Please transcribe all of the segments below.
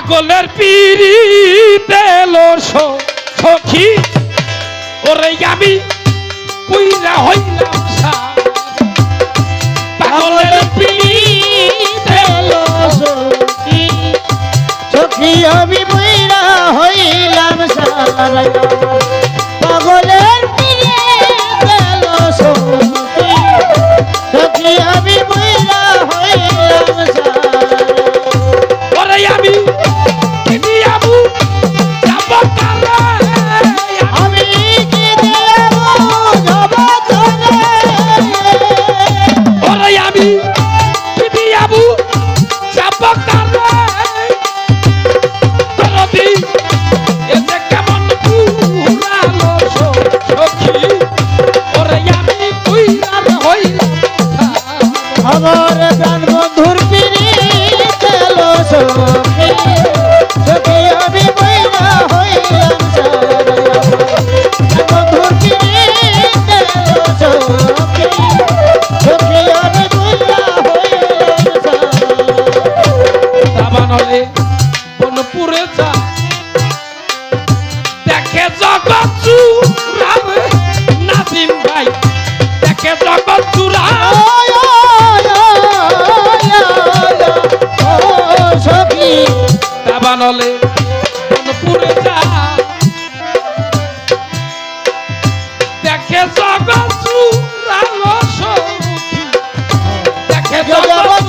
পাগলের পিড়িতে এলো সখী ওরে আমি পুইরা হইলাম সার পাগলের পিড়িতে এলো সখী সখী আমি পুইরা হইলাম সার পাগলের পিড়িতে এলো সখী সখী আমি পুইরা হইলাম সার ওরে আমি দিয়াবু যাব কালে আমি কি দেব যাব চলে ওরে আমি দিয়াবু যাব কালে তরবি এতে কেমন পুরালো সখী ওরে আমি পুইরা হইলাম আমার প্রাণ বন্ধুর পিড়িতে এলো সখী সখী আমি পুইরা হইলাম সার বন্ধুর পিড়িতে এলো সখী সখী আমি পুইরা হইলাম সার দাবানলে বনপুরে যা দেখে জগৎ চুরাবে নাজিম ভাই দেখে জগৎ চুরা সখী দাবানলে বনপুরে যা দেখে জগৎ চুরালো সখী দেখে জগৎ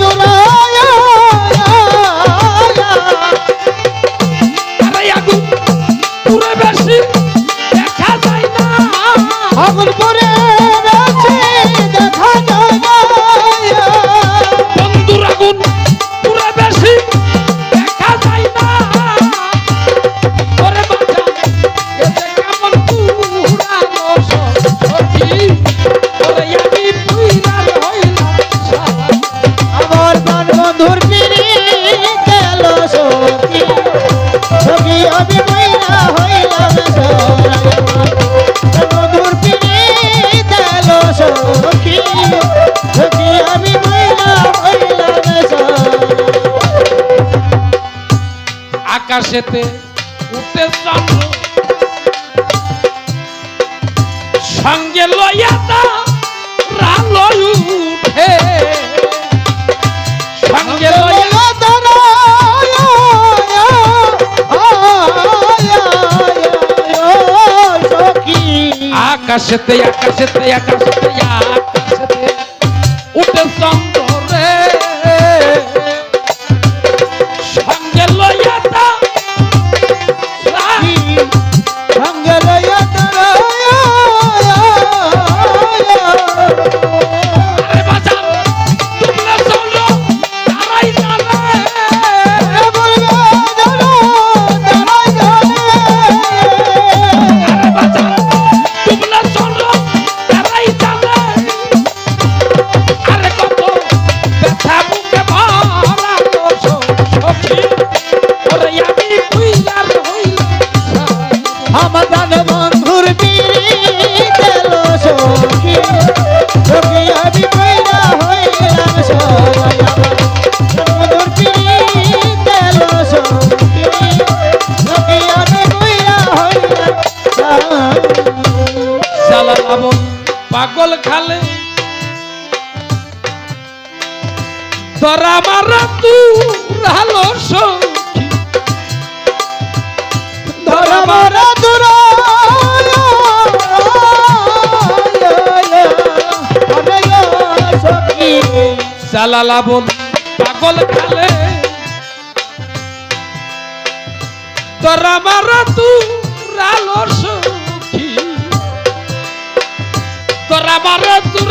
আরে আগুন পুরে বেশি দেখা যায় না আগুন পরে বেশি দেখা যায় না বন্ধুর আগুন পুরে বেশি দেখা যায় না ওরে বাঁচা এতে কেমন পুরানো সখী ওরে আমি পুইরার হইলাম সার আমার প্রাণ বন্ধুর পিড়িতে এলো সখী সখী আমি পুইরা হইলাম সার বন্ধুর পিড়িতে এলো সখী সখী আমি পুইরা হইলাম সার আকাশেতে উঠে চন্দ্র সঙ্গে লইয়া রালয় উঠে সঙ্গে লইয়া আকাশেতে আকাশেতে আকাশেতে আকাশেতে উঠে চন্দ্র রে সঙ্গে লইয়া আরে বাজার তোমরা চলো তারাই জানে আরে বাজার তোমরা চলো তারাই জানে আরে কত ব্যথা বুকে ভরা সখী ওরে আমি পুইরার হইলাম আমার প্রাণ বন্ধুর পিড়িতে এলো সখী সখী আমি পুইরা হইলাম সার বন্ধুর পিড়িতে এলো সখী সখী আমি পুইরা হইলাম সার সালালাবন পাগল খালে ধরা মারা তু রালো সখী ধরা মারা সালালাবন পাগল খালে ধরা মারা তু রালো সখী ধরা মারা তু